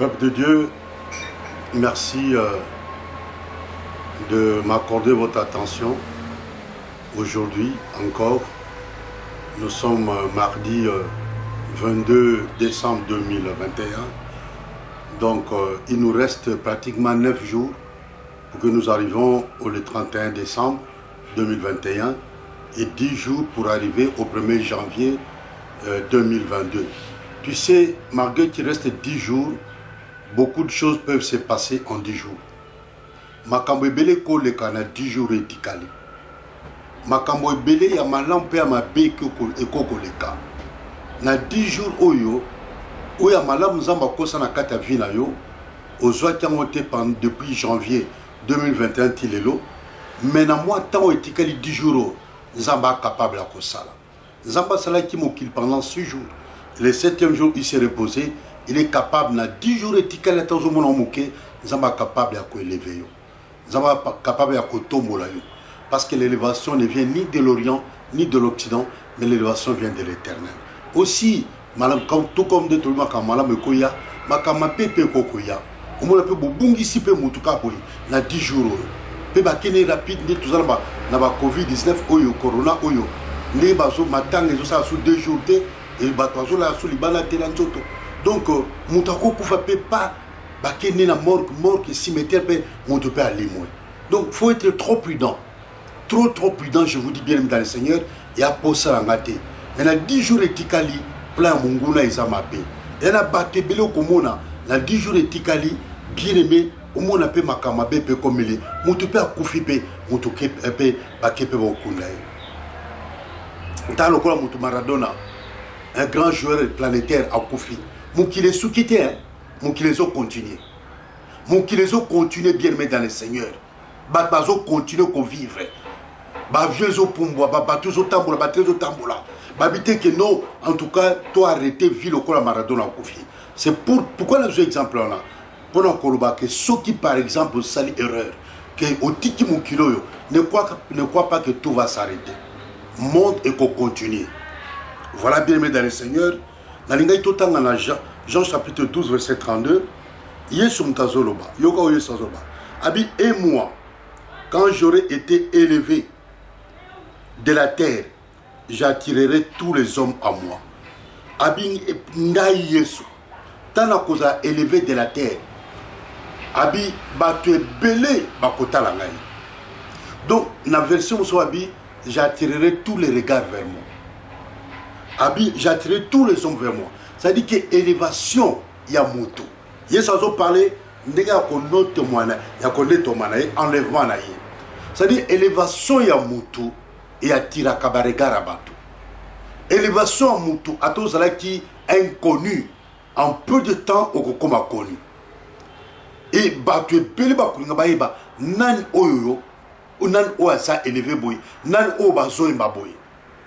Peuple de Dieu, merci de m'accorder votre attention. Aujourd'hui encore, nous sommes mardi 22 décembre 2021. Donc il nous reste pratiquement 9 jours pour que nous arrivions au 31 décembre 2021 et 10 jours pour arriver au 1er janvier 2022. Tu sais, malgré qu'il reste 10 jours, beaucoup de choses peuvent se passer en 10 jours. Makambo ebele ko le kana 10 jours etikali. Makambo ebele ya malampe ya mabe ekoko leka. Na 10 jours oyo malamu nzamba kosa na kata vina yo ozwa tango te depuis janvier 2021 tilelo. Mais na moi tango etikali 10 jours nzamba capable à kosala. Nzamba sala ki mokil pendant 6 jours. Le 7e jour il s'est reposé. Il est capable, dans 10 jours, il est capable de élever. Il est capable de tomber. Parce que l'élévation ne vient ni de l'Orient, ni de l'Occident, mais l'élévation vient de l'Éternel. Aussi, tout comme de tout le monde, dans 10 jours, il y a rapide, Covid-19, Corona, les bateaux, sous 2 jours, et les bateaux, sous les balades, donc, Moutako ne peut pas bakene na mort que cimetière peut aller moins. Donc, il faut être trop prudent. Trop prudent, je vous dis bien dans le Seigneur, et à poser la ngate. Il y a 10 jours etikali, plein munguna izamape. Il y a battu belé komona, na 10 jours etikali, bien aimé, au monde peut makamabe peut comme il est. Moutou peut akoufipe, moutou peut bakepe okunda. Dans le cas Moutou Maradona, un grand joueur planétaire à Koufi. Moukile soukite, Moukile zo continue. Moukile zo continue bien mais dans le Seigneur. Bazo continue qu'on vivre. Vieux zo pumboa, bateau zo tambola, bateau zo tambola. Babité que non, en tout cas, toi arrêter ville au col Maradona en Koufi. C'est pourquoi nous avons exemple là. Pour nous que ceux qui par exemple sali erreur, que au tiki moukilo ne croit pas que tout va s'arrêter. Monte et qu'on continue. Voilà bien mais dans le Seigneur. Dans Jean chapitre 12 verset 32, Yesu mtazoloba, yoka Yesu mtazoloba. Abi et moi, quand j'aurai été élevé de la terre, j'attirerai tous les hommes à moi. Abi ngai Yesu, tant qu'on a élevé de la terre, abi batu belé bakota la ngai. Donc la version so abi, j'attirerai tous les regards vers moi. Abi, j'attirerai tous les hommes vers moi. Ça dit que élévation, il y a moto. Il y a ça parler, il y a enlèvement. Ça dit élévation, il y a moto et il y a tira kabaregara bato. Élévation à moto, à tous ceux qui inconnu, en peu de temps, au comme connu. Et bato beli bakulinga baïba, nan oyo, nan oyo sa élevé boy, nan oyo bazo imbaboy.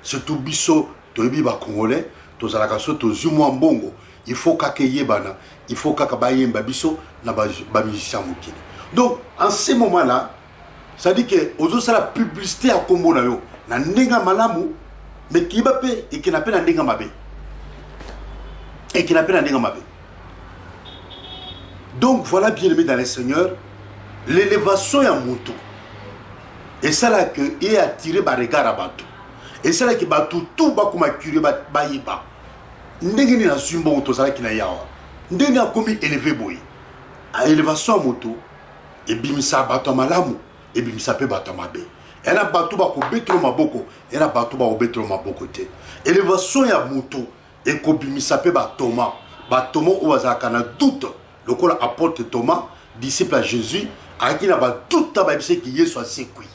Surtout biso. Toyebi ba congolais tozalaka so tozumwa mbongo il faut kakeye bana il faut kakabayemba biso na ba musicien mokili. Donc en ce moment là ça dit que ozo sala publicité à kombo na yo na ndenga malamu mais ki ba pe et qui na pe na ndenga mabe et qui na pe na ndenga mabe. Donc voilà bien aimé dans le Seigneur l'élévation ya moto et ça là que est attiré par regard à bateau. Et c'est là que tout va comme curieux baïba. Ndengeni na zumbo moto ça qui na yawa. Ndengeni a commis élevé boy. À élévation moto et bimisa bato malamu et bimisa pe bato mabe. Et na bato ba ko betro maboko, et na bato ba ko betro maboko te. Élévation ya moto et ko bimisa pe ba Thomas. Ba Thomas o bazaka na doute. Le corps apporte Thomas, disciple à Jésus, a qui na ba doute ba bise ki Yesu a sekui.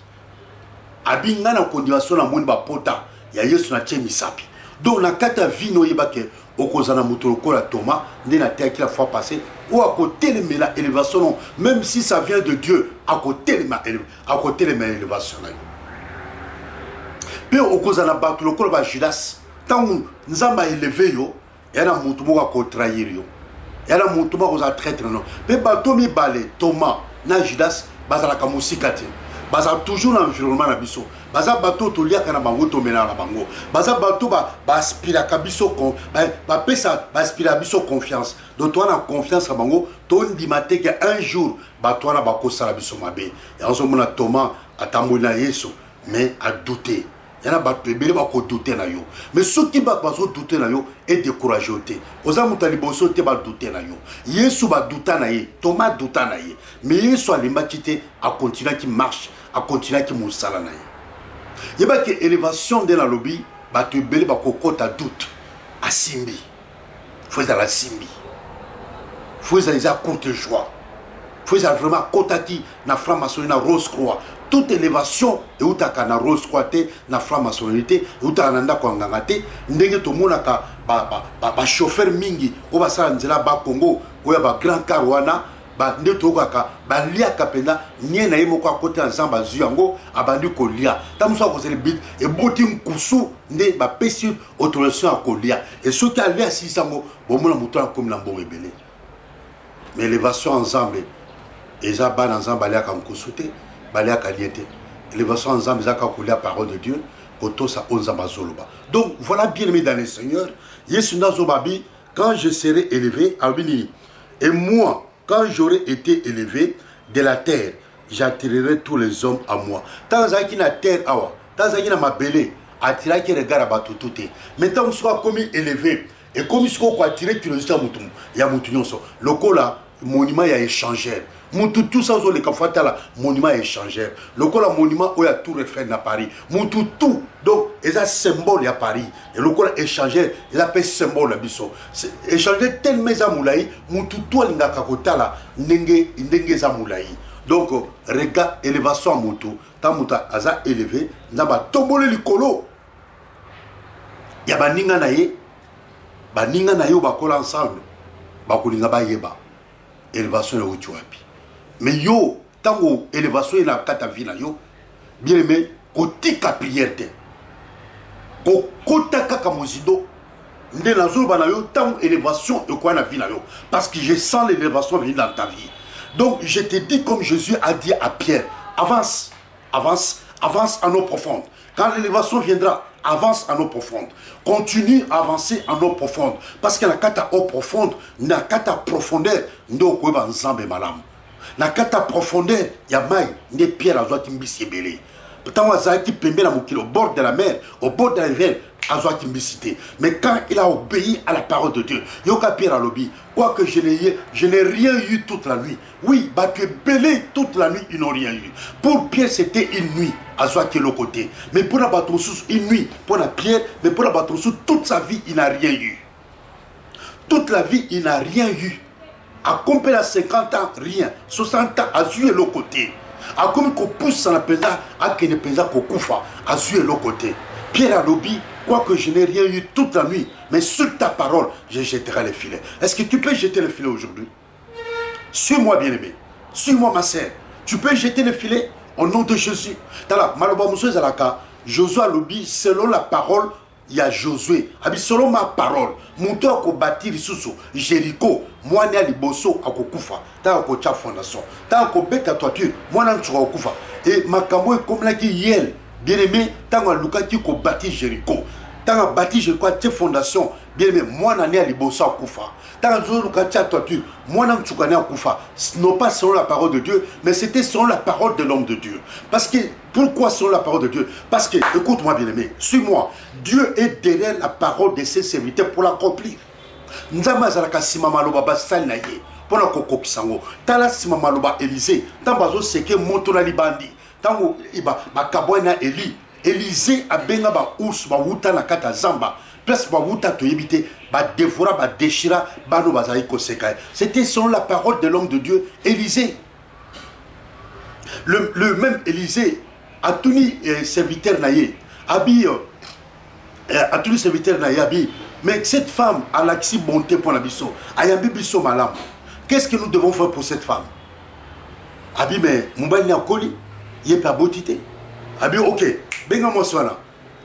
Abinga na continuation na moni ba pota ya Yesu na tchemi sapi. Donc na kata vino yebake okozana moto lokola Thomas ndé na terre qui la fois passée ou à côté de la élévation même si ça vient de Dieu à côté de ma élévation là. Puis okozana bato lokola ba Judas tant nzamba élevé yo yana moto mo ko trahir yo. Yana moto mo ko za traître non. Puis bato mi balé Thomas na Judas bazala ka musikati. Baza toujours dans l'environnement na biso baza bato to lia kana bango to mena na bango baza bato ba aspira kabiso kon ba pesa ba aspira biso confiance donc toi na confiance na bango to ndimate que un jour bato na bakosala biso mabe ya nzo mona Thomas atamboli na Yesu mais a douté yana bato ebele bako douter na yo mais ceux qui bazo douter na yo est découragé te oza mutali boso te ba douter na yo Yesu ba douta na ye Thomas douta na ye mais Yesu alimba kité a continuer qui marche a continuer qui musala na ye yeba que élévation de la lobby bato ebele bako kota doute asimbi faut la simbi faut les courte joie faut vraiment kotaki na franc-maçonnerie na Rose Croix toute élévation et utaka na Rose Croix te na franc-maçonnerie utaka na ndako nganga te ndenge to monaka ba chauffeur mingi ko basala nzela ba Congo ko ya ba grand car wana ba ndeto kaka ba liaka penda nie na yemo kwa côté nzamba zuyango abandi ko lia tamuso ko sele bit e boti nkusu nde ba pesi autorisation a ko lia et ceux qui allaient assis sango bomona muto comme na mbongo ebele mais élévation ensemble eza ba nzamba liaka nkusu te baliaka liete élévation ensemble eza ka ko lia parole de Dieu koto sa onzamba zoloba. Donc voilà bien aimé dans le Seigneur Yesu nazo babi quand je serai élevé albini et moi quand j'aurai été élevé de la terre, j'attirerai tous les hommes à moi. Tant que na terre awa, tant que na mabele, attirer qui regarde à batouté. Mais tant que soit comme élevé et comme il soit attiré curiosité à moutou, il y a moutou nyonso. Le cola monument y a échangé. Moutou tout ça les kafata là monument échangé. Le cola monument où il y a tout refait na Paris. Moutou tout donc ils a symbole à Paris et le cola échangé il appelle symbole à biso. Échangé tellement za moulaï moutou tout linga kakota là ndenge za moulaï. Donc regarde élévation à moutou tant mouta aza élevé naba tombole likolo. Ya baninga na ye bakola ensemble bakolinga ba yeba élévation ya uchuapi. Mais yo, tango élévation et la katavina yo, bien aimé, kotika prière te. Kota kaka mozido, nde la zone bana yo, tango élévation et quoi na vie yo. Parce que je sens l'élévation venir dans ta vie. Donc je te dis comme Jésus a dit à Pierre, avance, avance, avance en eau profonde. Quand l'élévation viendra, avance en eau profonde. Continue à avancer en eau profonde. Parce que la kata eau profonde, na kata profondeur, ndo kweba nzambe malamu. Na kata profondeur, ya mai, ne pierre à zoa timbisi ebele. Pourtant, Zaki pembe na mokilo, au bord de la mer, au bord de la rivière, à zoa timbisi. Mais quand il a obéi à la parole de Dieu, yoka pierre à lobby, quoique je n'ai rien eu toute la nuit. Oui, bah tu es belé toute la nuit, ils n'ont rien eu. Pour Pierre, c'était une nuit, à zoa qui est le côté. Mais pour la battre sous une nuit, pour la Pierre, mais pour la battre sous toute sa vie, il n'a rien eu. Toute la vie, il n'a rien eu. À compter à 50 ans, rien. 60 ans, à jouer l'autre côté. À comme qu'on pousse à la pesa, à qu'il ne pesa qu'au koufa, à jouer l'autre côté. Pierre à lobby, quoique je n'ai rien eu toute la nuit, mais sur ta parole, je jetterai les filets. Est-ce que tu peux jeter le filet aujourd'hui? Suis-moi, bien-aimé. Suis-moi, ma sœur. Tu peux jeter le filet au nom de Jésus. Tala, Maloba Moussou Zalaka, Josué à lobby, selon la parole, il y a Josué. Selon ma parole, mon tour a bâti Rissoussou, Jéricho, moi né à Liboso à Kokufa, tant qu'on tcha fondation, tant qu'on bête à toiture, moi n'a pas Kokufa. Et ma camo est comme la qui yel, bien aimé, tant qu'on Luka qui a bâti Jéricho, tant qu'on bâti Jéricho à tcha fondation, bien aimé, moi n'a né à Liboso à Kufa. Tant qu'on Luka tcha toiture, moi n'a pas à Kufa. Non pas selon la parole de Dieu, mais c'était selon la parole de l'homme de Dieu. Parce que, pourquoi selon la parole de Dieu? Parce que, écoute-moi bien aimé, suis-moi. Dieu est derrière la parole de ses serviteurs pour l'accomplir. Nzama zalaka sima maloba basali na ye pona kokokisango tala sima maloba Élisée tambazo seke moto na libandi tango iba bakabwana Élisée abenga ba ous ba wuta na kata zamba place ba wuta to yebite ba dévora ba déchira ba no bazali koseka. C'était selon la parole de l'homme de Dieu Élisée. Le même Élisée a tuni serviteur na ye abi a tuni serviteur na ye abi. Mais cette femme a l'accès bonté pour la biso. Ayambi biso malam. Qu'est-ce que nous devons faire pour cette femme? Abi mais Moubani Akoli, il est pas beauté. Abi ok, benga moi soana.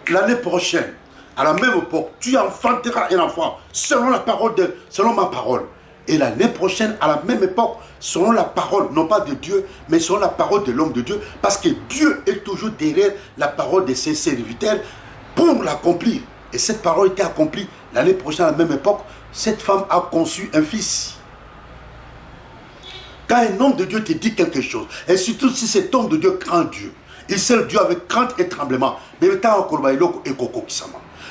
L'année prochaine, à la même époque, tu enfanteras un enfant selon la parole selon ma parole. Et l'année prochaine, à la même époque, selon la parole, non pas de Dieu, mais selon la parole de l'homme de Dieu, parce que Dieu est toujours derrière la parole de ses serviteurs pour l'accomplir. Et cette parole était accomplie l'année prochaine, à la même époque, cette femme a conçu un fils. Quand un homme de Dieu te dit quelque chose, et surtout si cet homme de Dieu craint Dieu, il sert Dieu avec crainte et tremblement.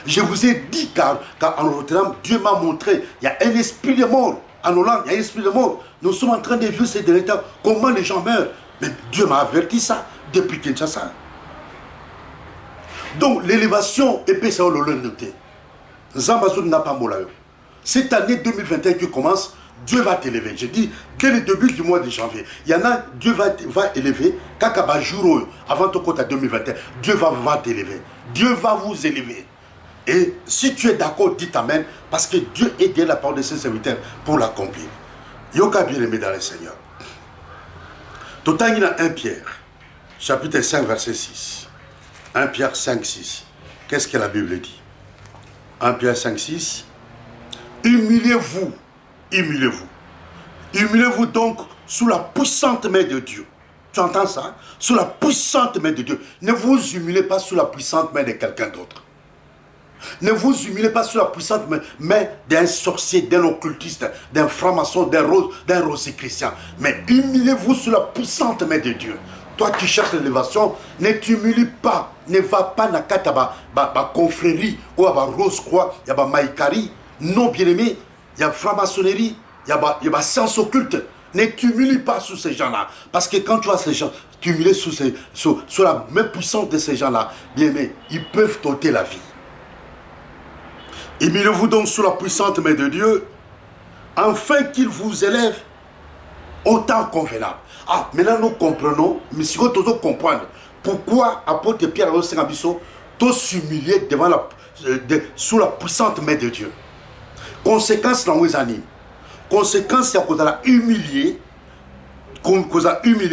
Je vous ai dit car en Rotterdam, Dieu m'a montré, il y a un esprit de mort. En Hollande, il y a un esprit de mort. Nous sommes en train de vivre ces derniers temps, comment les gens meurent. Mais Dieu m'a averti ça depuis Kinshasa. Donc l'élévation est ça le noté. n'a pas molayo. Cette année 2021 qui commence, Dieu va t'élever. Je dis, dès le début du mois de janvier, il y en a, Dieu va élever. Kakaba jour avant ton compte à 2021, Dieu va t'élever. Dieu va vous élever. Et si tu es d'accord, dis Amen, parce que Dieu est derrière la parole de ses serviteurs pour l'accomplir. Yoka bien aimé dans le Seigneur. Total, il y a 1 Pierre, chapitre 5, verset 6. 1 Pierre 5, 6. Qu'est-ce que la Bible dit? 1 Pierre 5, 6. Humiliez-vous. Humiliez-vous. Humiliez-vous donc sous la puissante main de Dieu. Tu entends ça? Sous la puissante main de Dieu. Ne vous humiliez pas sous la puissante main de quelqu'un d'autre. Ne vous humiliez pas sous la puissante main d'un sorcier, d'un occultiste, d'un franc-maçon, d'un rosichristien. Mais humiliez-vous sous la puissante main de Dieu. Toi qui cherches l'élévation, ne t'humilie pas. Ne va pas dans la confrérie ou à la rose-croix, il y a la maïkari. Non, bien-aimé, il y a la franc-maçonnerie, il y a la science occulte. Ne t'humilie pas sous ces gens-là. Parce que quand tu vois ces gens, t'humilier sous la main puissante de ces gens-là, bien-aimé, ils peuvent t'ôter la vie. Humiliez-vous donc sous la puissante main de Dieu, afin qu'il vous élève au temps convenable. Ah, maintenant nous comprenons, mais si vous devez comprendre, pourquoi apôtre Pierre a dit tous s'humilier sous la puissante main de Dieu. Conséquence dans vos animes. Conséquence, c'est qu'on a humilié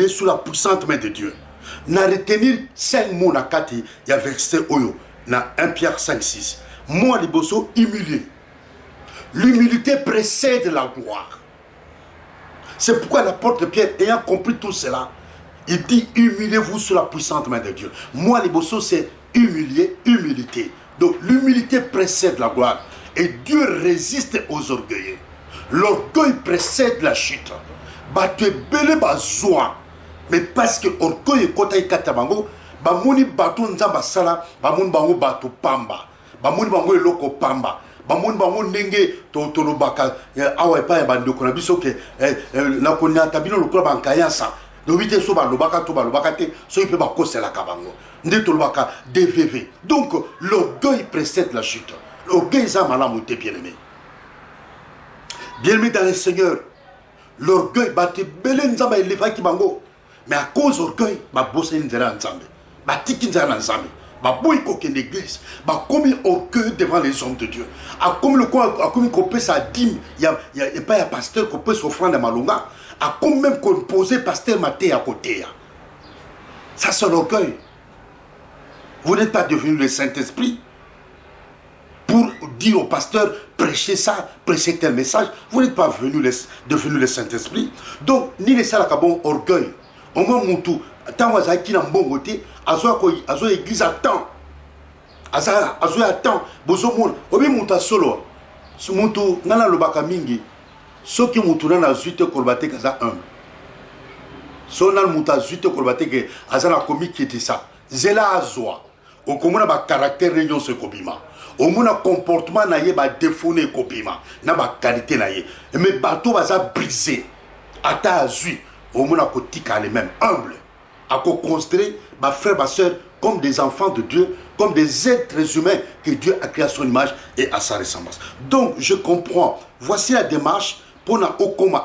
sous la puissante main de Dieu. Na retenir 5 mots na kati, il y a verset Oyo, na 1 Pierre 5, 6. Moi, les bossos, humilié. L'humilité précède la gloire. C'est pourquoi l'apôtre Pierre, ayant compris tout cela, il dit humiliez-vous sous la puissante main de Dieu. Moi, les bossos, c'est humilité. Donc, l'humilité précède la gloire. Et Dieu résiste aux orgueilleux. L'orgueil précède la chute. Batte belé bazoa. Mais parce que l'orgueil est côté katabango, bamoni bato nzamba sala, bamoni bango bato pamba. Bamoni bango eloko pamba. Bamoni bango ndenge tolobaka awa epa ya bandeko na biso ke na konya tabino lokola bankayasa. Dobite so balobaka to balobaka te so ipe bakosela ka bango. Nde tolobaka DVV. Donc l'orgueil précède la chute. L'orgueil ça malamu te bien-aimé. Bien-aimé dans le Seigneur. L'orgueil batte belé nzamba eleva ki bango. Mais à cause orgueil ba bosse nzela nzambe. Ba tiki nzela nzambe. Baboui koke l'église, comme orgueil devant les hommes de Dieu. Comme qu'on peut sa dîme, il n'y a pas un pasteur qu'on peut s'offrir dans Malonga. Comme même qu'on posait pasteur Maté à côté. Ça c'est l'orgueil. Vous n'êtes pas devenu le Saint-Esprit pour dire au pasteur prêchez ça, prêchez tel message. Vous n'êtes pas devenu le Saint-Esprit. Donc, ni les salakabon orgueil. Au moins, Moutou. Tant que qui n'a bon côté, azo église attend, azo attend, bozo moun, obi muta solo, su mutu nana lobaka mingi, so ki mutu nana zuite kolbate kaza so nana muta zuite kolbate ke azana komi kitisa, zela azwa, o komuna ba caractère réunion se kobima, o muna comportement na ye ba défaut ne kobima, na ba qualité na ye, mais bateau baza brisé, ata azui, o muna kotika les mêmes humble. À construire ma frère, ma soeur, comme des enfants de Dieu, comme des êtres humains que Dieu a créé à son image et à sa ressemblance. Donc, je comprends. Voici la démarche pour nous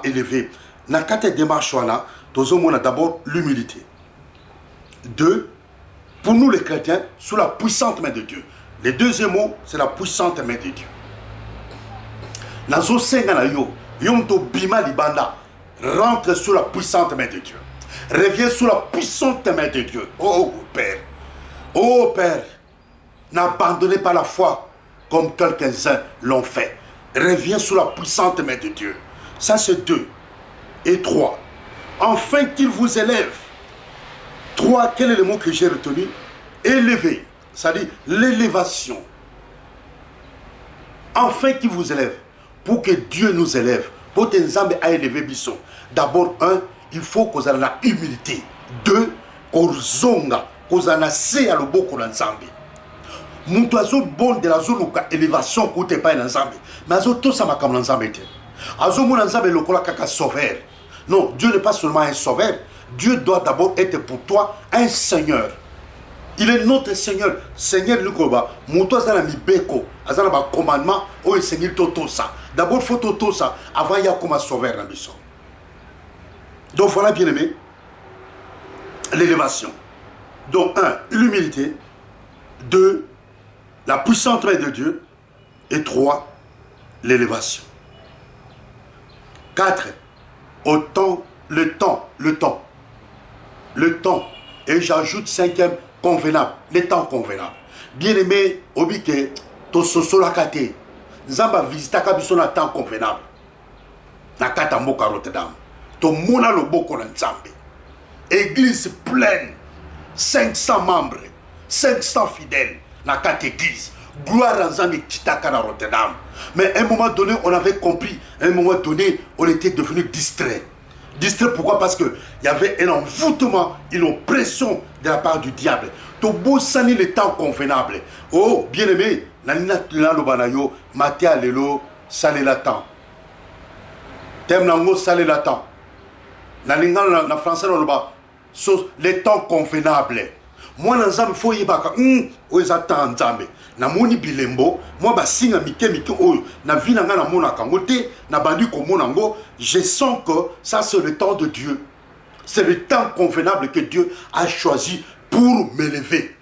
élever. Dans la quatre démarches, on a d'abord l'humilité. 2, pour nous les chrétiens, sous la puissante main de Dieu. Le deuxième mot, c'est la puissante main de Dieu. Rentre sous la puissante main de Dieu. Reviens sous la puissante main de Dieu. Oh Père, oh Père, n'abandonnez pas la foi comme quelques-uns l'ont fait. Reviens sous la puissante main de Dieu. Ça c'est 2. Et 3. Afin qu'il vous élève. 3, quel est le mot que j'ai retenu? Élever. C'est-à-dire l'élévation. Afin qu'il vous élève. Pour que Dieu nous élève. Pour que nous ayons élevé Bisson. D'abord, 1, il faut qu'on ait la humilité. 2, qu'on zonga. Qu'on ait à l'oboko d'ensemble. Mon oiseau bon de la zone où l'élévation coûte pas l'ensemble. Mais tout ça m'a comme l'ensemble. Azo mon ensemble le kola kaka sauveur. Non, Dieu n'est pas seulement un sauveur. Dieu doit d'abord être pour toi un Seigneur. Il est notre Seigneur. Seigneur Lukoba, Mouto Azana Mibeko, Azana ba commandement, oh Seigneur Toto ça. D'abord faut Toto ça avant il y a comme un sauveur dans l'histoire. Donc voilà bien aimé, l'élévation. Donc 1, l'humilité. 2, la puissante main de Dieu. Et 3, l'élévation. 4, le temps. Et j'ajoute 5e, convenable. Le temps convenable. Bien aimé, obike, to soso la kate. Nzamba visita kabiso na temps convenable. Na kata mboka Rotterdam. To mona loboko na nzambe. Église pleine. 500 membres. 500 fidèles. Na kata église. Gloire à Nzambe Titaka na Rotterdam. Mais à un moment donné, on avait compris. À un moment donné, on était devenu distrait. Distrait pourquoi? Parce qu'il y avait un envoûtement, une oppression de la part du diable. To beau sani le temps convenable. Oh, bien aimé, nanina tulalo banayo, matia lelo, sale la temps. Tem nango sale la temps. Nalinga na français le temps convenable. Moi nanzambe faut yebaka, oza temps nzambe. Na moni bilembo, moi ba singa mike oyo, na vina nga na mona kangote, na bandi ko monango, je sens que ça c'est le temps de Dieu. C'est le temps convenable que Dieu a choisi pour m'élever.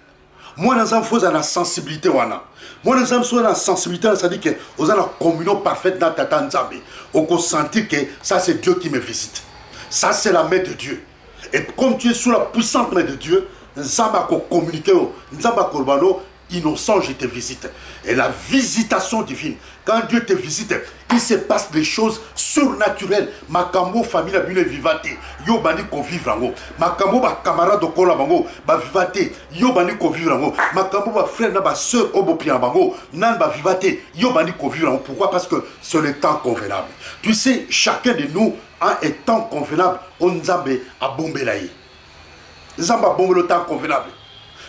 Moi nanzambe faut la sensibilité wana. Moi nanzambe faut la sensibilité, ça dit que vous avez la communion parfaite dans tata nzambe. On peut sentir que ça c'est Dieu qui me visite. Ça c'est la main de Dieu. Et comme tu es sous la puissante main de Dieu, nzamba ko communiquer, nzamba korbano innocent, je te visite. Et la visitation divine, quand Dieu te visite, il se passe des choses surnaturelles. Makambo famille la bune vivate, yo bani ko vivre ango. Makambo ba camarade de kola bango, ba vivate, yo bani ko vivre ango. Makambo ba frère na ba sœur obo pia bango, nan ba vivate, yo bani ko vivre ango. Pourquoi? Parce que c'est le temps convenable. Tu sais, chacun de nous a un temps convenable. On nzambe a bombelaye. Nzamba bombe le temps convenable.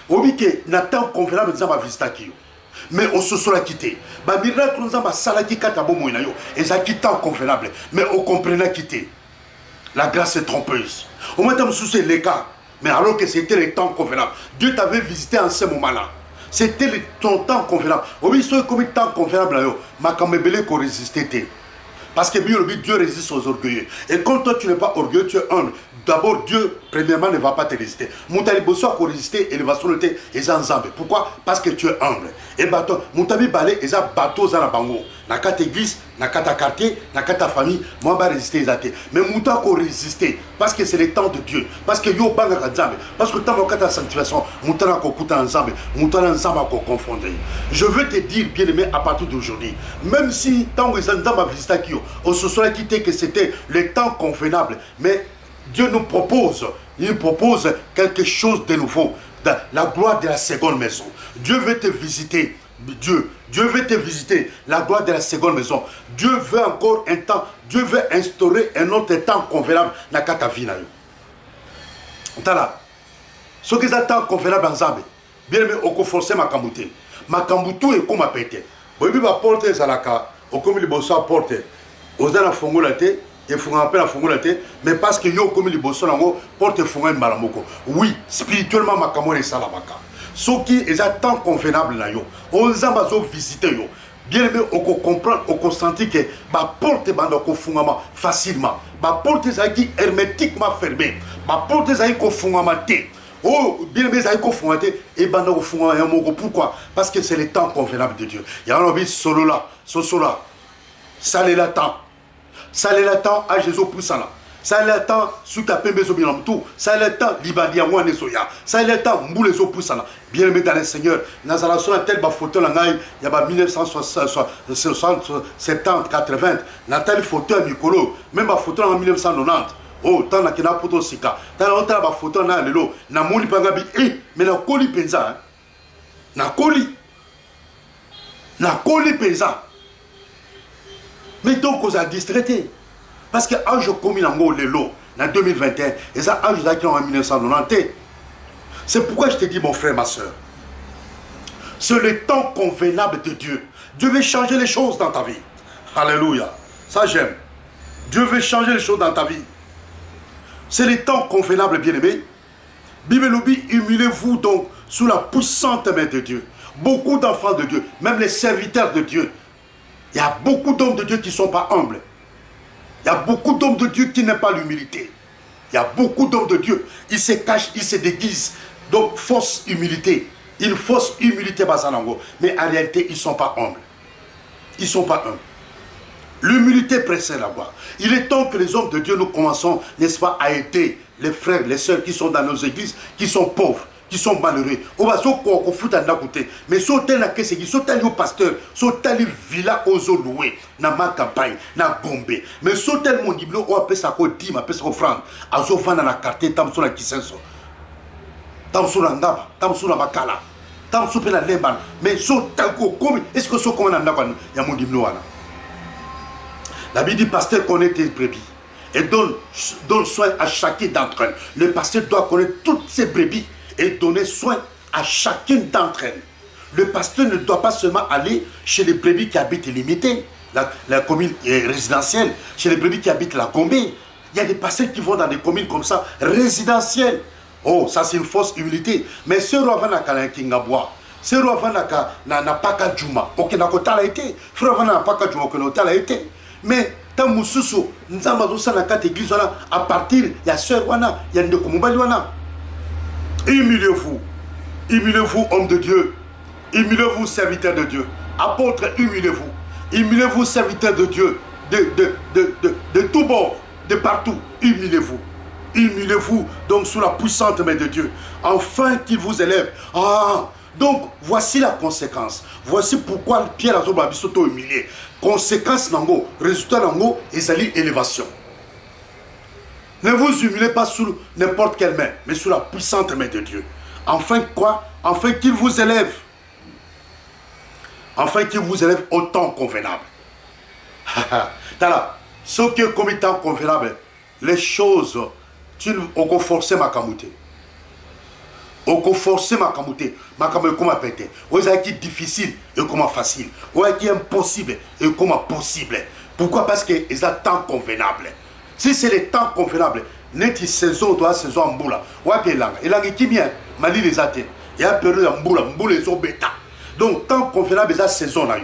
Oui, que na temps convenable nous avons visité qui. Mais on se soit quitté. Bah miracle nous avons salaki katabo moinayo. Et ça quitte temps convenable. Mais on comprenait quitter. La grâce est trompeuse. Au moins t'as soucié les cas. Mais alors que c'était le temps convenable. Dieu t'avait visité en ce moment-là. C'était ton temps convenable. Oui, c'est comme le temps convenable là. Ma kamebele ko résister. Parce que Dieu résiste aux orgueilleux. Et quand toi tu n'es pas orgueilleux, tu es humble. D'abord, Dieu, premièrement, ne va pas te résister. Moutali Bosso a résister et il va sauter et ensemble. Pourquoi? Parce que tu es humble. Et bateau, Moutabi Balé, et ça bateau dans la bango. Dans ta église, dans ta quartier, dans ta famille, moi, je vais résister. Mais Mouta a résister. Parce que c'est le temps de Dieu. Parce que yo banga ensemble. Parce que tant que ta sanctification, Mouta a coupé ensemble. Mouta ensemble a confondre. Je veux te dire, bien aimé, à partir d'aujourd'hui, même si tant que les gens ont visité qui on se soit quitté que c'était le temps convenable. Mais Dieu nous propose, il propose quelque chose de nouveau, la gloire de la seconde maison. Dieu veut te visiter, Dieu veut te visiter, la gloire de la seconde maison. Dieu veut encore un temps, Dieu veut instaurer un autre temps convenable dans ta vie. Ce qui est un temps convenable ensemble, bien aimé, on peut forcer ma camouté. Ma camoutou est comme ma pété. Si tu porter Zalaka, au comme il bosse à porter, aux dans la fongolate. Il faut appeler la fongolate, mais parce que yo comme les bossons nango porte fonga malamoko. Oui, spirituellement ma kamone salabaka. Ce qui est un temps convenable na yo. On zamba zo visiter yo. Bien aimé, on comprend, on sentit que ma porte bando ko fungama facilement. Ma porte zaki hermétiquement fermée. Ma porte zaki ko fungama té. Oh, bien aimé zaki ko fungama té et bando ko fungama yamoko. Pourquoi? Parce que c'est le temps convenable de Dieu. Il y a un obis solo là, so là. Ça le temps. Ça le temps à Jésus pour ça là. ça le temps suka pembe zo binam tout ça le temps libadi wane soya ça le temps mbule zo poussana bien aimé dans le Seigneur nazala sona tel ba photo la ngai ya ba 1970 80 na tel photo mikolo même ba photo en 1990 oh tant na kina poto sika tant na ba photo na lelo na moli panga bi mais na koli penza na koli penza mais donc on a distraité parce que âge commis en lelo en 2021 et ça âge qui en 1990. C'est pourquoi je te dis mon frère ma soeur, c'est le temps convenable de Dieu. Dieu veut changer les choses dans ta vie. Alléluia, ça j'aime. Dieu veut changer les choses dans ta vie. C'est le temps convenable, bien-aimé. Bible nous dit, humiliez-vous donc sous la puissante main de Dieu. Beaucoup d'enfants de Dieu, même les serviteurs de Dieu, il y a beaucoup d'hommes de Dieu qui ne sont pas humbles. Il y a beaucoup d'hommes de Dieu qui n'aiment pas l'humilité. Il y a beaucoup d'hommes de Dieu, ils se cachent, ils se déguisent. Donc, fausse humilité. Une fausse humilité, mais en réalité, ils ne sont pas humbles. Ils ne sont pas humbles. L'humilité précède la gloire. Il est temps que les hommes de Dieu, nous commençons, n'est-ce pas, à aider les frères, les sœurs qui sont dans nos églises, qui sont pauvres, qui sont malheureux. On va se foutre à côté. Mais si on a des pasteur, si on a des villas aux loués, dans ma campagne, dans Gombe. Mais si on a mon libro, on appelle ça quoi, dim, appelle ça offrande. À ce moment, dans la carte, tam sur la kisenso. Tam sur la ngaba, tam sur la bakala. Tam sur la lemban. Mais si on a comme, est-ce que ce qu'on a il y a mon libro. La Bible dit, pasteur connaît tes brebis. Et donne soin à chacun d'entre elles. Le pasteur doit connaître toutes ses brebis et donner soin à chacune d'entre elles. Le pasteur ne doit pas seulement aller chez les brebis qui habitent limité, la commune résidentielle, chez les brebis qui habitent la Gombe. Il y a des pasteurs qui vont dans des communes comme ça, résidentielles. Oh, ça c'est une fausse humilité. Mais ce roi na Kingabwa, ce roi na Paka Juma, ok, na kota la été, frère na Paka Juma, ok, na la été. Mais tant Moussousou, nous avons ça dans la carte église, à partir, il y a sœur wana, il y a une de wana. Humiliez-vous, humiliez-vous, homme de Dieu, humiliez-vous, serviteur de Dieu, apôtre, humiliez-vous, serviteur de Dieu, de tout bord, de partout, humiliez-vous, donc sous la puissante main de Dieu, afin qu'il vous élève. Ah, donc voici la conséquence, voici pourquoi Pierre Azoba Bisoto humilié. Conséquence nango, résultat nango, et élévation. Ne vous humiliez pas sous n'importe quelle main, mais sous la puissante main de Dieu. Enfin quoi? Enfin qu'il vous élève. Enfin qu'il vous élève au temps convenable. Ce qui est comme temps convenable, les choses, tu as forcé ma kamouté. On forcé ma kamouté. Ma kamouté comment péter. On a qui difficile et comment facile. On a qui impossible et comment possible. Pourquoi? Parce que c'est un temps convenable. Si c'est le temps convenable, net saison doit saison en boula. Ouais, bien là. Et là, qui vient, Mali les athées. Il y a un période en boula, les eaux bêta. Donc, temps convenable, c'est la saison là.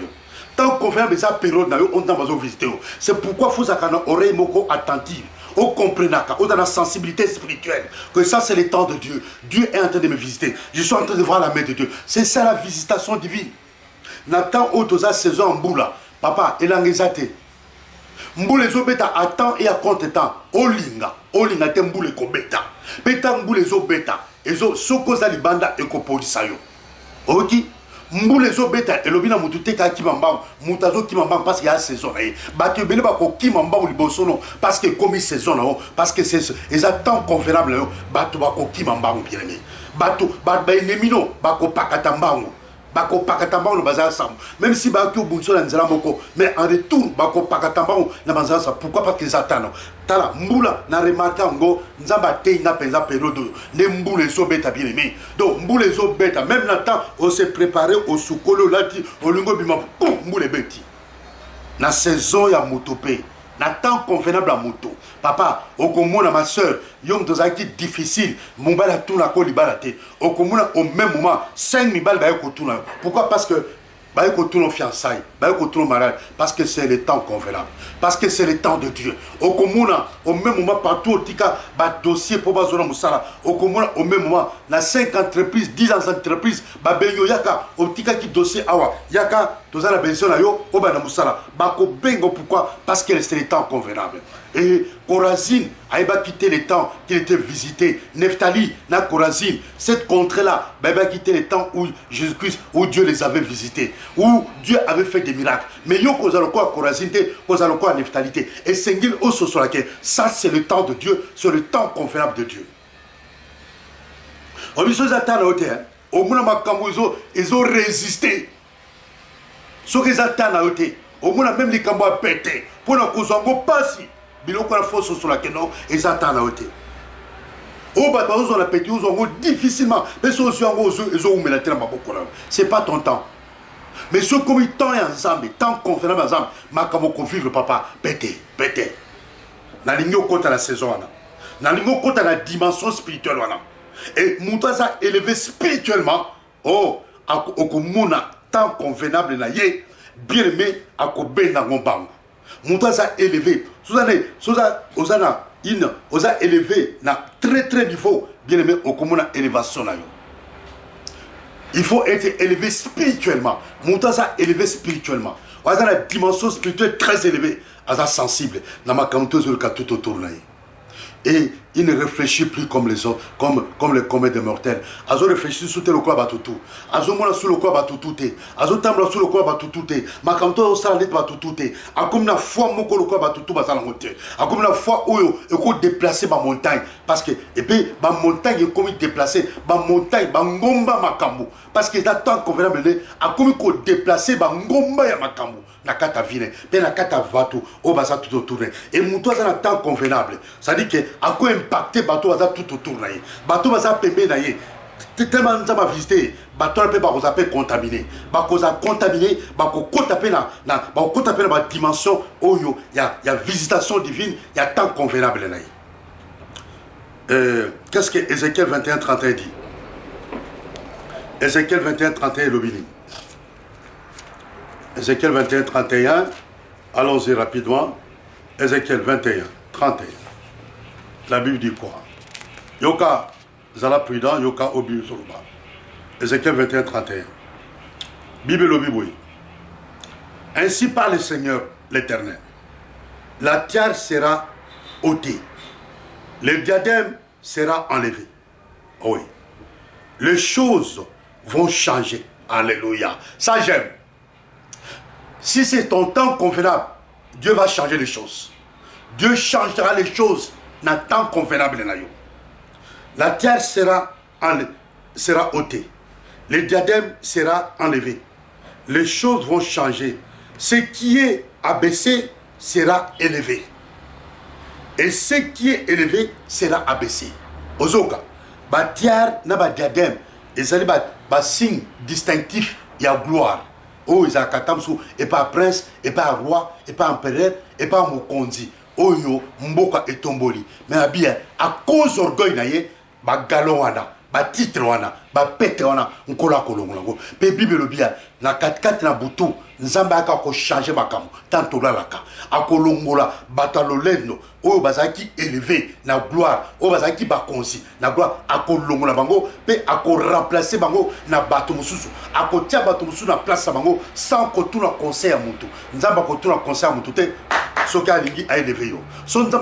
Tant convenable, c'est la période là, on va visiter. C'est pourquoi il faut avoir une oreille attentive. On comprend, on a la sensibilité spirituelle. Que ça, c'est le temps de Dieu. Dieu est en train de me visiter. Je suis en train de voir la main de Dieu. C'est ça la visitation divine. Nathan, autosa saison en boula. Papa, il a les athées. Mboule zo beta à temps et à contre temps. Olinga te mboule ko beta. Beta mboule zo beta. Ezo soko za libanda eko polisa yo. Oki mboule zo beta elobina mutu te ka kimamba mutazo kimamba parce qu'il y a saison là. Ba ke bele ba ko kimamba ou libosono parce que comme saison là parce que c'est exactement convenable yo ba to ba ko kimamba bien aimé. Ba to ba nemino ba ko pakata mbango. Bako pakatamba no bazar sam même si bako bunso na nzela moko mais en retour bako pakatamba na bazar sam pourquoi pas que zatano tala mbula na remarka ngo nzamba te na penza période ne mbule zo beta bien aimé donc mbule zo beta même na temps on se préparer au sukolo lati olingo bima mbule beti na saison ya motope na temps convenable à moto papa okomona ma soeur yom tozaki difficile mobala tuna ko libala te okomona au même moment 5 mibal ba ko tuna pourquoi parce que ba ko tuna fiançailles trop malade parce que c'est le temps convenable, parce que c'est le temps de Dieu. Au Komuna, au même moment, partout au Tika, dossier pour Bazona Moussala, au Komuna, au même moment, dans 5 entreprises, 10 entreprises, Benyo Yaka, au Tika qui dossier Awa, Yaka, tous la benzo na yo, au Bana Moussala, Bako Bengo, pourquoi? Parce que c'est le temps convenable. Et Corazine a quitté le temps qu'il était visité. Nephtali, na Corazine, cette contrée-là, a quitté le temps où Jésus-Christ, où Dieu les avait visités, où Dieu avait fait des miracles. Mais yo cause quoi Corazine, cause quoi Nephtalité. Et Sengil osso sur laquelle, ça c'est le temps de Dieu, c'est le temps convenable de Dieu. On dit attend à hauteur. Au moins ils ont résisté. Ceux qui attendent à hauteur, au moins même les cambos a pété. Pour la cause en passe. Biloko la force sur la non, ils attendent à hauteur. Au bâtiment, on a pété, ils ont difficilement. Mais ceux qui ont mis la terre, c'est pas ton temps. Mais ceux qui ont mis tant ensemble, tant convenable ensemble, ma comme on vivre papa, pété. Na ligne compte à la saison, na ligne compte à la dimension spirituelle. Et Moutaza élevé spirituellement, au Komuna, tant convenable, bien aimé, à Kobe dans mon banc. Moutaza élevé. Osana élevé na très niveau, bien aimé, au commun élévation. Il faut être élevé spirituellement. Moutaza élevé spirituellement. Osana la dimension spirituelle très élevée. Osana sensible. Nama kamtozo le tout autour là. Et il ne réfléchit plus comme les autres, comme les comètes de mortels. Azo réfléchit sur le quoi batutu. Azo mona sur le quoi batutu. Azo tambla sur le quoi batutu. Makamto salit batutu. Akom na foi moko le quoi batutu basalangote. Akom na foi oyo eko déplacer ma montagne parce que et puis ma montagne est comme déplacer ma montagne ba ngomba makambo parce que dans temps convenable akom ko déplacer ba ngomba ya makambo. Nakata vine, pe nakata vatu, au basa tout autour. Et moutoua ça n'a temps convenable. Ça dit que à quoi impacter bateau basa tout autour naïe. Bateau basa pembe naïe. Tellement nous avons visité, bateau peut pas vous contaminé. Bako a contaminé, bako contaminé bako contaminé dans la dimension où il y a visitation divine, il y a temps convenable naïe. Qu'est-ce que Ézéchiel 21-31 dit? Ézéchiel 21-31 le bini. Ézéchiel 21-31, allons-y rapidement. Ézéchiel 21-31. La Bible dit quoi? Yoka Zala prudent, Yoka Obi Soluba. Ézéchiel 21-31. Bible le Bible. Ainsi parle le Seigneur l'Éternel. La tiare sera ôtée. Le diadème sera enlevé. Oui. Les choses vont changer. Alléluia. Ça j'aime. Si c'est ton temps convenable, Dieu va changer les choses. Dieu changera les choses dans le temps convenable. La terre sera ôtée. Le diadème sera enlevé. Les choses vont changer. Ce qui est abaissé sera élevé. Et ce qui est élevé sera abaissé. Ozoka, la terre n'a pas de diadème. Et ça un signe distinctif, il y a gloire. Oh, ils ont et pas prince, et pas roi, et pas empereur, et pas mokondi. Oh, yo, mboka et tomboli. Mais bien, à cause d'orgueil, ba galon wana, ba titre wana, ba pete wana, nkola kolongo. Pe Bible le bien, na 4 na butu, nzamba aka ko changer makamo, tanto la laka. Akolongola, batalolendo, oh bazaki élevé, na gloire, oh bazaki bakonsi, na gloire, akolongola bango, pe ako remplacer bango na bato mususu, ako tia bato mususu na place bango, sans ko tuna conseil à mutu. Nzamba ko tuna conseil à mutu te. Ceux qui ont élevé, ceux qui ont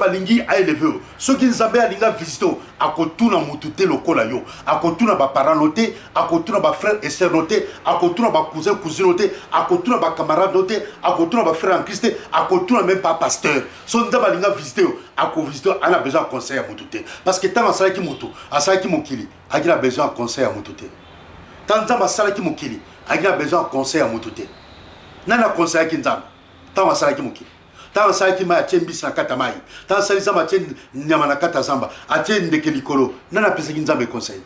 élevé, ceux qui ont visité, à côté de la lokola yo, à côté de la parents notés, à côté de la frères et sœurs notés, à côté de la cousins cousines notés, à côté de la camarades notés, à côté de la frères en Christ, à côté de même pas pasteur. Ceux qui ont visité, à côté visiter, on a besoin de conseil à moutoute. Parce que tant que ça qui moutou, à ça qui moukili, on a besoin de conseil à moutoute. Tant que ça qui moukili, on a besoin de conseil à moutoute. Nana conseil qui nzam, tant que ça qui moukili. Tant ça qui m'a tient bis na kata mai, tant ça ça m'a tient nyama na kata zamba, a tient ndeke likolo, nana pesa ki nzambe conseil.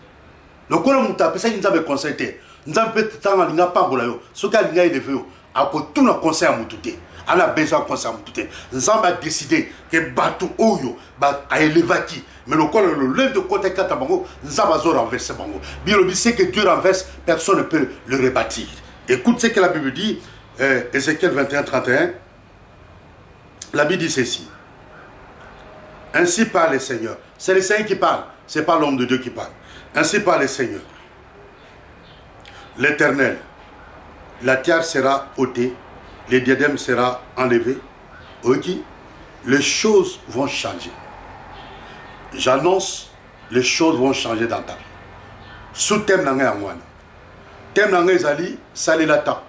Le kola muta pesa ki nzambe conseil te. Nzambe tanga linga pambola yo, soka linga élevé yo, a ko tout na conseil à mutute. On a besoin de conseil à mutute. Nzambe a décidé que batu oyo ba a élevaki. Mais le kola le lève de côté kata bango, nzamba zo renverser bango. Biologie c'est que Dieu renverse, personne ne peut le rebâtir. Écoute ce que la Bible dit. Ézéchiel 21, 31, la Bible dit ceci. Ainsi parle le Seigneur. C'est le Seigneur qui parle, ce n'est pas l'homme de Dieu qui parle. Ainsi parle le Seigneur. L'Éternel, la terre sera ôtée, le diadème sera enlevé. Ok? Les choses vont changer. J'annonce, les choses vont changer dans ta vie. Sous thème n'angé angwana. Thème n'angé zali, sali la temps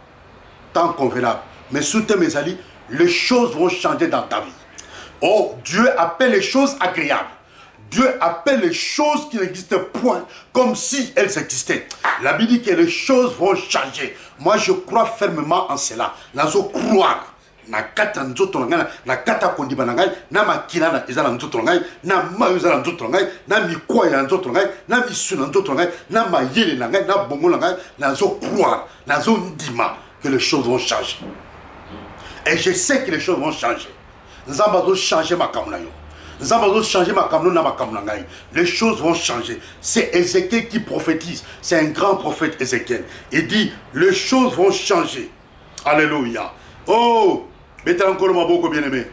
convenable. Mais sous thème zali, les choses vont changer dans ta vie. Oh, Dieu appelle les choses agréables. Dieu appelle les choses qui n'existent point comme si elles existaient. La Bible dit que les choses vont changer. Moi, je crois fermement en cela. Nazo croire. Na kata nzoto ngai na kata kondiba ngai na makila na ezala nzoto ngai na mayo ezala nzoto ngai na mikwa ya nzoto ngai na misu na nzoto ngai na mayele na ngai na bongo na ngai nazo croire nazo ndima que les choses vont changer. Et je sais que les choses vont changer. Nous allons changer ma kamnayo. Nous allons changer ma kamno na ma kamnangai. Les choses vont changer. C'est Ézéchiel qui prophétise. C'est un grand prophète Ézéchiel. Il dit les choses vont changer. Alléluia. Oh, Beta encore ma boko bien aimé.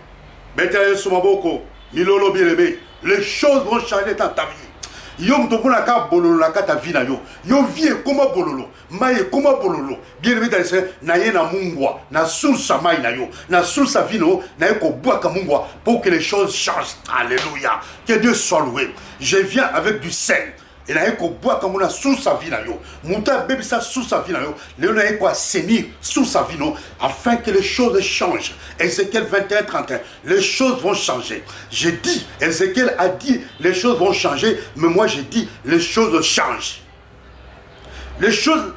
Beta yesu ma boko. Milolo bien aimé. Les choses vont changer dans ta vie. Yom tokuna ka bololo la ka ta vie na yo. Yo vie koma bololo. Maye koma bololo. Bien aimé dans ce na ye na mungwa, na sulsa mai na yo, na sulsa vino, na ye ko boaka mungwa pour que les choses changent. Alléluia. Que Dieu soit loué. Je viens avec du sel. Et na ye ko boaka muna sulsa vina yo. Muta bebi sa sulsa vina yo. Léon na ye ko assainir sulsa vino afin que les choses changent. Ézéchiel 21, 31. Les choses vont changer. J'ai dit, Ézéchiel a dit les choses vont changer, mais moi j'ai dit les choses changent. Les choses,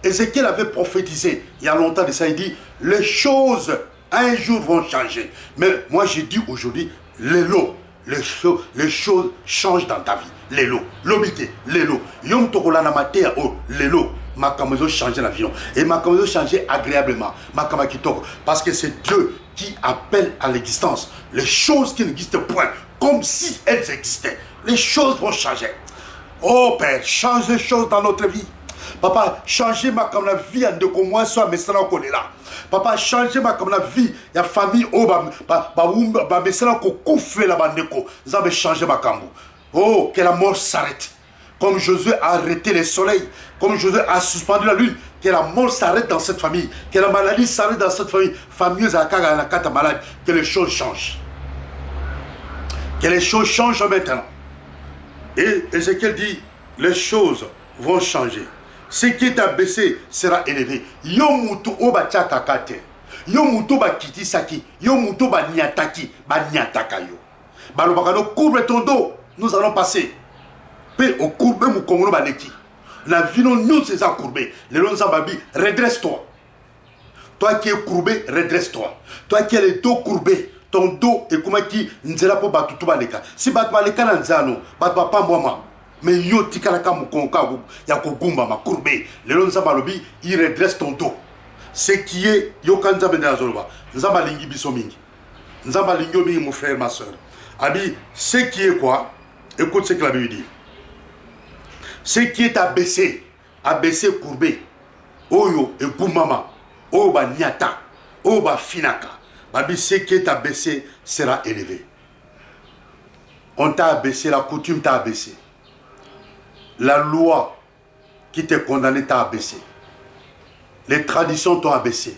Ézéchiel avait prophétisé il y a longtemps de ça, il dit les choses un jour vont changer. Mais moi j'ai dit aujourd'hui, les choses changent dans ta vie. Les lots, l'obité, les lots. Yom tokola na matea o, les lots. Ma camazo changer la vie. Et ma camazo changer agréablement. Ma kamakitoko. Parce que c'est Dieu qui appelle à l'existence les choses qui n'existent point, comme si elles existaient. Les choses vont changer. Oh Père, change les choses dans notre vie. Papa, changez ma comme la vie en de comme moi soit mais ça on est là. Papa, changez ma comme la vie, la famille oh ba mais ça ko koufé la bandeko. Ça va changer ma cambo. Oh, que la mort s'arrête. Comme Josué a arrêté le soleil, comme Josué a suspendu la lune, que la mort s'arrête dans cette famille, que la maladie s'arrête dans cette famille. Famille à la carte malade, que les choses changent. Que les choses changent maintenant. Et Ézéchiel dit, les choses vont changer. Ce qui est abaissé sera élevé. Yomutu oba chakakate. Yomutu ba kitisaki. Yomutu ba niataki. Ba niatakayo. Balobakano couvre ton dos. Nous allons passer. Pe au courbe mu kongono baleki. La vie nous c'est à courber. Les longs babi, redresse-toi. Toi qui es courbé, redresse-toi. Toi qui as le dos courbé, ton dos est comme qui nzela po batutu baleka. Si bat baleka na nzano, bat papa moi. Mais yo tikalaka mukonka ya kogumba ma courbé. Les longs balobi, il redresse ton dos. Ce qui est yo kanza benda zoloba. Nzamba lingi biso mingi. Nzamba lingi mingi mon frère ma soeur. Abi, ce qui est quoi? Écoute ce que la Bible dit. Ce qui est abaissé, courbé, oyo et goumama, oba niata, oba finaka. Babi, ce qui est abaissé sera élevé. On t'a abaissé, la coutume t'a abaissé. La loi qui t'a condamné t'a abaissé. Les traditions t'ont abaissé.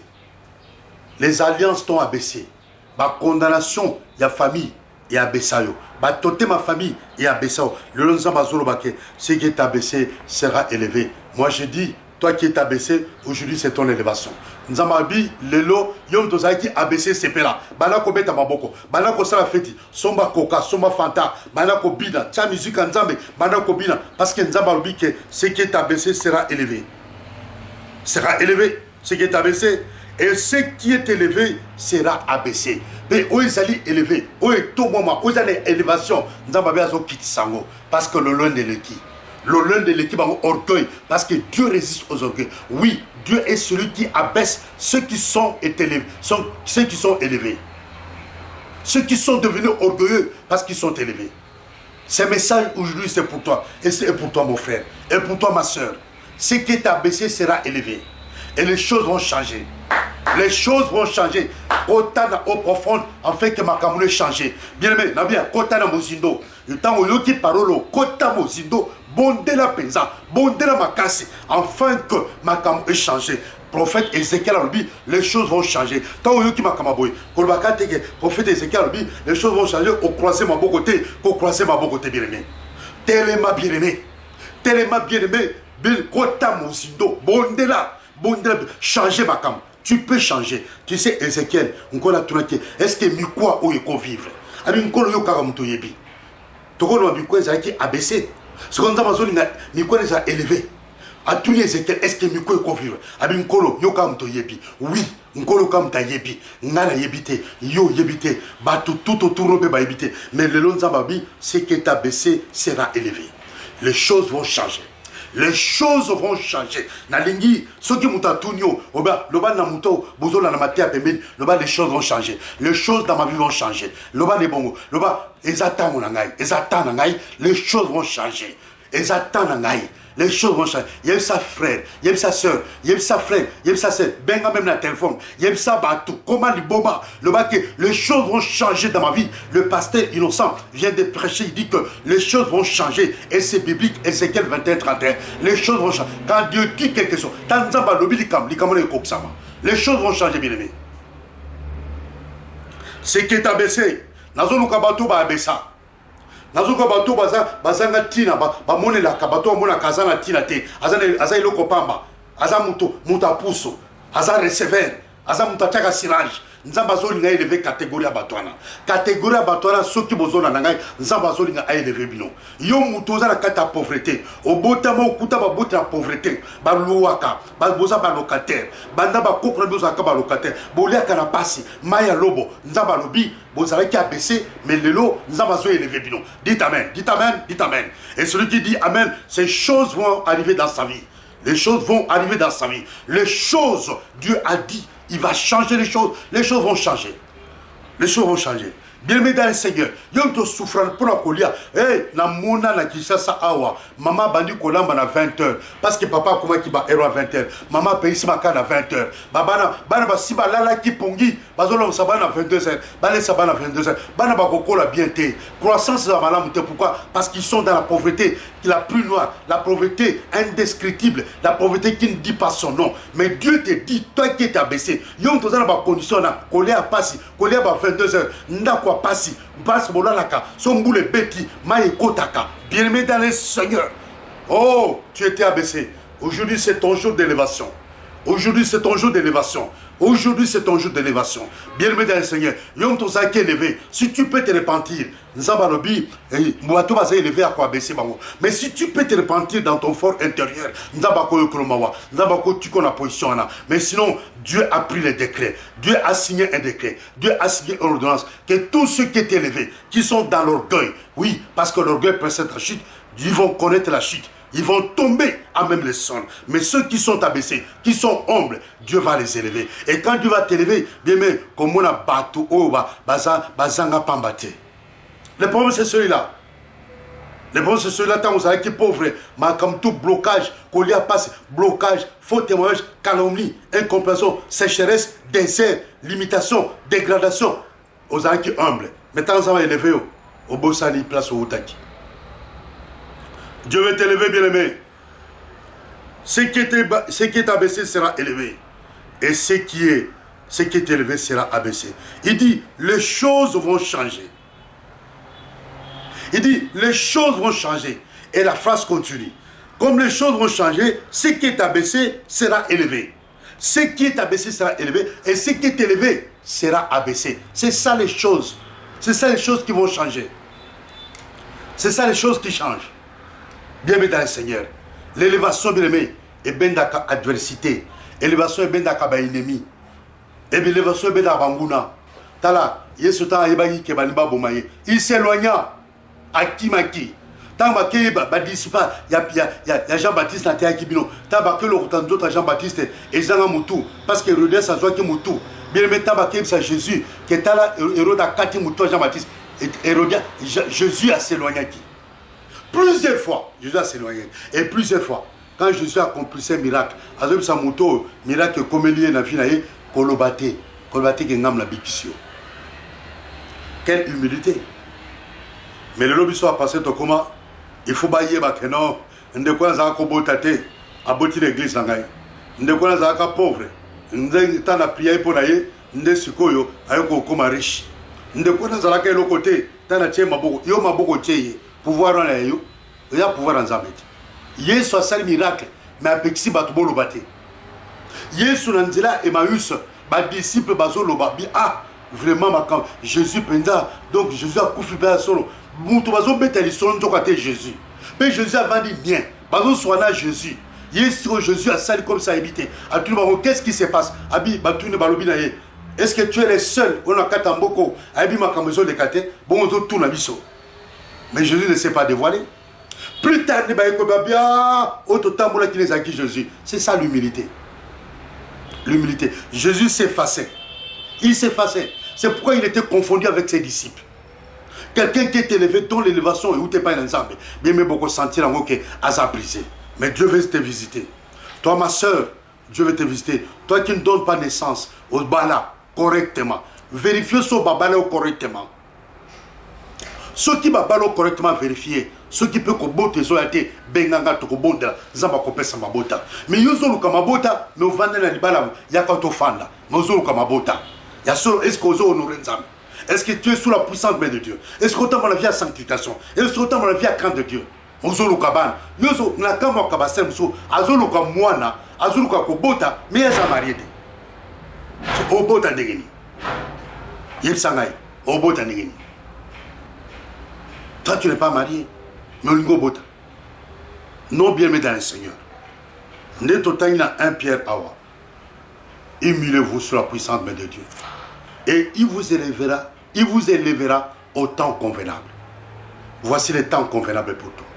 Les alliances t'ont abaissé. Ma condamnation, il y a famille. Et abaissé. Bah, toute ma famille est abaissé. Le ce qui est abaissé sera élevé. Moi je dis, toi qui es abaissé, aujourd'hui c'est ton élévation. Nous avons dit, le lot, yom tozaki qui abaissé c'est là. Banako beta maboko, banako sala feti, somba coca, somba fanta, banako bina, tcha musique nzambe, banako bina. Parce que nous avons dit que ce qui est abaissé sera élevé. Sera élevé. Ce qui est abaissé. Et ce qui est élevé sera abaissé. Mais où ils allaient élever, où est tout moment, où ils allaient élévation, nous avons besoin de quitter sango. Parce que le loin de l'équipe, a un orgueil. Parce que Dieu résiste aux orgueils. Oui, Dieu est celui qui abaisse ceux qui sont élevés. Ceux qui sont élevés. Ceux qui sont devenus orgueilleux parce qu'ils sont élevés. Ce message aujourd'hui c'est pour toi. Et c'est pour toi mon frère. Et pour toi ma soeur. Ce qui est abaissé sera élevé. Et les choses vont changer. Les choses vont changer. Kotana au profond, afin que ma camoufle change. Bien aimé, Nabia, Kotana Mozindo. Le temps où yoki parolo, Kota Mozindo, bondé la penza, bondé la makasi, afin que ma camoufle change. Prophète Ézéchiel a dit, les choses vont changer. Tant où yoki ma kamaboy, prophète Ézéchiel a dit, les choses vont changer au croisement bon côté, au croisement bon côté, bien aimé. Téléma bien aimé, Téléma bien aimé, Kota Mozindo, bondé la, changer ma camoufle. Tu peux changer. Tu sais, Ézéchiel, on a tourné. Est-ce que Mikwa ou Eko vivre? Abi Nkolo yo karamuto yebi. Tokolo Mikwa ezaki abaissé. Ce qu'on a besoin Mikwa les a élevé. À tous les Ézéchiel, est-ce que Mikwa Eko vivre? Abi Nkolo yo karamuto yebi. Oui, Nkolo karamuta yebi. Ngana yebite, yo yebite. Batou tout autour de ba yebite. Mais le long Zambabi, ce qui est abaissé sera élevé. Les choses vont changer. Les choses vont changer. Nalingi, ceux qui m'ont tunio, loba na muto, bozola na maté à pembe, loba les choses vont changer. Les choses dans ma vie vont changer. Loba les bongo, loba ezata monangai, ezata nangai, les choses vont changer. Ezata nangai. Les choses vont changer. Il y a sa frère, il y a sa soeur, il y a sa frère, il y a sa soeur. Benga même la téléphone, il y a sa batou. Comment les boba, le baquet, les choses vont changer dans ma vie. Le pasteur innocent vient de prêcher, il dit que les choses vont changer. Et c'est biblique, Ézéchiel 21, 31. Les choses vont changer. Quand Dieu dit quelque chose, les choses vont changer, bien aimé. Ce qui est abaissé, Nazono Kabato va abaisser. Nazuka bato bazanga tina ba monela ka bato mona kazana tina te aza iloko pamba aza muto puso aza recevoir aza muto ataka silage nzamba zolinga élever catégorie ya batwana soki bozona ngai nzamba zolinga élever bino yo muto za na kata pauvreté obotama okuta ba bota la pauvreté ba luwaka ba boza ba locataire banda ba kokra boza ka ba locataire bolia kana pasi maya lobo nzamba lobi bozala qui a baissé mais lelo nzamba zo élever bino. Dites amen, dites amen, dites amen. Et celui qui dit amen, ces choses vont arriver dans sa vie. Les choses vont arriver dans sa vie. Les choses, Dieu a dit, il va changer les choses vont changer. Les choses vont changer. Bien-aimé dans le Seigneur, yonto souffrant pour la colia. Eh, na mona na kisasa awa. Maman bandi kolamba na 20h. Parce que papa comment qui va héros à 20h. Maman paye si maka na 20h. Bana ba siba lala ki pongi. Bazolo sabana 22h. Bale sabana 22h. Bana ba kokola bien té. Croissance za malamu té. Pourquoi? Parce qu'ils sont dans la pauvreté la plus noire, la pauvreté indescriptible, la pauvreté qui ne dit pas son nom. Mais Dieu te dit, toi qui es abaissé, yonto za na ba condition na kolia pasi, kolia ba 22h. Ndako Passi, passe Bolalaka, son boule bêti, Maïkotaka, bien-aimé dans le Seigneur. Oh, tu étais abaissé. Aujourd'hui, c'est ton jour d'élévation. Aujourd'hui, c'est ton jour d'élévation. Aujourd'hui, c'est ton jour d'élévation. Bien-aimé dans le Seigneur, Yom Tozaki élevé. Si tu peux te repentir, Nzabalobi, Mouato va élevé à quoi baisser. Mais si tu peux te repentir dans ton fort intérieur, Nzabako Yokolomawa, Nzabako tu connais la position. Mais sinon, Dieu a pris les décrets. Dieu a signé un décret. Dieu a signé une ordonnance. Que tous ceux qui étaient élevés, qui sont dans l'orgueil, oui, parce que l'orgueil précède la chute, ils vont connaître la chute. Ils vont tomber à même les sons. Mais ceux qui sont abaissés, qui sont humbles, Dieu va les élever. Et quand Dieu va t'élever, bien mais comme on a battu, bazanga pambate. Le problème c'est celui-là. Le problème c'est celui-là, tant vous savez qui est pauvre, mais comme tout blocage, qu'on y a passé, blocage, faux témoignage, calomnie, incompréhension, sécheresse, désert, limitation, dégradation. Vous savez qui est humble. Maintenant, vous allez élever au Bossani, place au Outaki. Dieu veut t'élever, bien-aimé. Ce qui est abaissé sera élevé. Et ce qui est élevé sera abaissé. Il dit, les choses vont changer. Il dit, les choses vont changer. Et la phrase continue. Comme les choses vont changer, ce qui est abaissé sera élevé. Ce qui est abaissé sera élevé. Et ce qui est élevé sera abaissé. C'est ça les choses. C'est ça les choses qui vont changer. C'est ça les choses qui changent. Bien-aimé dans le Seigneur, l'élévation, bien-aimé, est bien dans l'adversité. L'élévation est bien dans l'ennemi. Et l'élévation est bien dans l'anguna. Tala, il s'éloigna à Kimaki. Tant que il y a Jean-Baptiste dans le Kibino. Tant que l'autre Jean-Baptiste et Zangamutu. Parce que Hérodien, ça soit qui Moutou. Bien-aimé, tant que c'est Jésus, qui est là, Hérode a Kati Moutou Jean-Baptiste. Hérodien, Jésus a s'éloigné qui? Plusieurs fois, Jésus a s'éloigné. Et plusieurs fois, quand Jésus a accompli ses miracles, avec sa moto, miracle comme il y a dans kolobate ke ngam la bikisio. Quelle humilité. Mais le lobby soit passé to comment il faut bailler que non ndeko za ko botate aboti l'église ngai ndeko za ka pauvre ndé tana prier pour naye ndé sikoyo ayoko koma riche ndeko za la ka le côté tana tie maboko yo maboko tie pouvoir na yo ya pouvoir en zameti Yesu asali miracle mais apexi bato bolo bate Yesu nanzela Emmaüs ba disciple bazoloba bi ah vraiment makam Jésus penda donc Jésus a koufi ba solo mutu bazo beteli solo nzokate Jésus mais Jésus a vendu bien bazo soana Jésus Yesu Jésus a sali comme ça évité a tout le monde qu'est-ce qui se passe abi batune balobi na ye est-ce que tu es le seul on a katamboko abi makambezo de kate bon on tourne biso mais Jésus ne s'est pas dévoilé plus tard ne ba ko babia ototambola qui les acquis Jésus c'est ça l'humilité. L'humilité. Jésus s'effaçait. Il s'effaçait. C'est pourquoi il était confondu avec ses disciples. Quelqu'un qui est élevé dans l'élévation et où tu n'es pas un ensemble. Bien, mais beaucoup sentir en ok, à brisé. Mais Dieu veut te visiter. Toi, ma soeur, Dieu veut te visiter. Toi qui ne donnes pas naissance au bala correctement. Vérifiez ce babala correctement. Ceux qui babalo correctement vérifier. Ceux qui peuvent botter sur la tête, benganga to bonda, zamba kopesa mabota. Mais yozo luka mabota, mais au vendre la libala, yaka to fanda. Nozo luka mabota. Ya solo, est-ce que ozo honorer nzambe? Est-ce que tu es sous la puissante main de Dieu? Est-ce que tu as la vie à sanctification? Est-ce que tu as la vie à crainte de Dieu? Ozo luka ban. Yozo, na kama kabasem muso, azo luka mwana, azo luka kobota, mais yasa marié. C'est obota ndegeni. Yepsangai, obota ndegeni. Toi tu n'es pas marié. Non bien, mais dans le Seigneur. Netotana 1 Pierre Awa. Humilez-vous sur la puissante main de Dieu. Et il vous élèvera au temps convenable. Voici le temps convenable pour toi.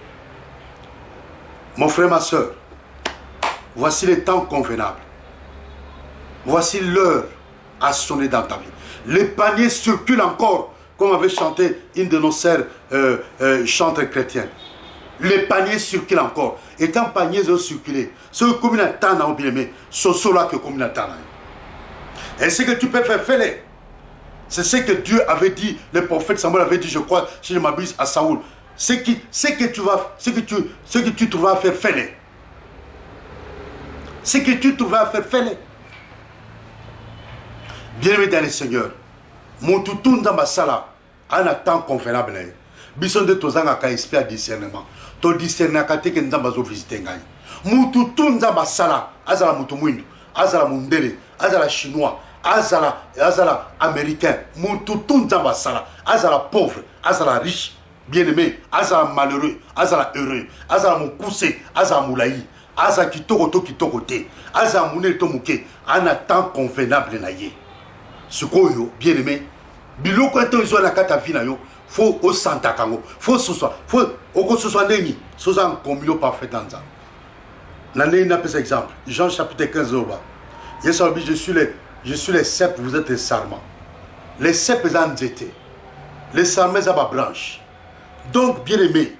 Mon frère, ma soeur, voici le temps convenable. Voici l'heure à sonner dans ta vie. Les paniers circulent encore. Comme avait chanté une de nos sœurs chantres chrétiennes. Les paniers circulent encore. Et quand les paniers ont circulé, c'est comme une attente à oublier, c'est cela que comme une attente. Et ce que tu peux faire, fais-le. C'est ce que Dieu avait dit, le prophète Samuel avait dit, je crois, si je m'abuse à Saoul. Ce que tu trouves à faire, fais-le. Ce que tu trouves à faire, fais-le. Bien-aimé dans le Seigneur. Mon toutou dans ma salle, en temps convenable. Bison de tozanga ka esprit à discernement. To discernement ka teke nzamba zo visiter ngai. Mon toutou dans ma salle, azala mutu mwindu, azala mundele, azala chinois, azala américain. Mon toutou dans ma salle, azala pauvre, azala riche, bien-aimé, azala malheureux, azala heureux, azala mukuse, azala moulaï, azala kitoko to kitoko te, azala munel to muke, en temps convenable na ye. Ce qu'on bien-aimé, bilo quand on la carte vie na yo, faut au santa kango, faut ce soit, faut au ce soit neni, ce soit en communion parfait dans ça. L'année n'a pas exemple. Jean chapitre 15 au bas. Je suis les cèpes, vous êtes les sarments. Les cèpes en étaient. Les sarments à ma branche. Donc bien-aimé,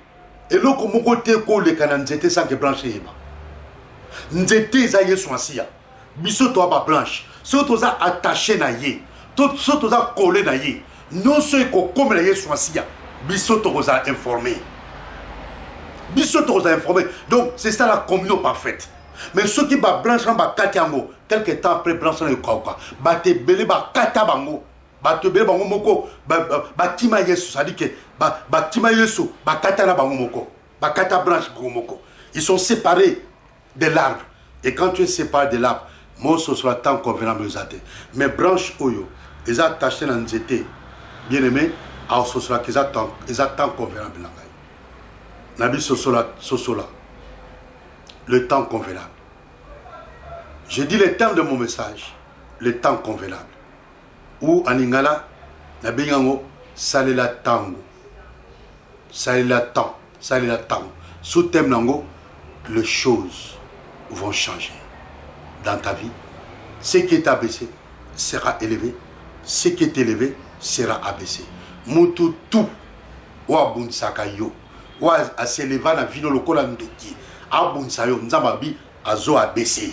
et là comme côté ko les canans étaient sans que branche yeba. Nzete za yesu asia. Biso to ba branche. Surtout ça attaché na ye, surtout ça collé na ye. Non ceux qui comme la Yesu Masia, biso to vous a informé. Biso to vous a informé. Donc c'est ça la communion parfaite. Mais ceux qui ba branche ba katiango, quelque temps après branche na yoka, ba te belé ba katabango, ba te belé bango moko, ba tima Yesu, ça dit que ba tima Yesu, ba katana bango moko, ba kata branche bango moko. Ils sont séparés de l'arbre. Et quand tu es séparé de l'arbre, moi, ce soit temps convenable aux athées. Mais branche oyo, ils ont attaché dans les étés. Bien aimé, alors ce soit qu'ils attendent convenable. Nabi sosola, le temps convenable. Je dis le temps de mon message, le temps convenable. Ou en ingala, nabi yango, salela tango. Salela temps. Sous thème nango, les choses vont changer. Dans ta vie, ce qui est abaissé sera élevé, ce qui est élevé sera abaissé. Mutu tout, wa bunsaka yo, wa aseleva na vino lokola ndoki, abunsa yo nzambabi azo abaissé.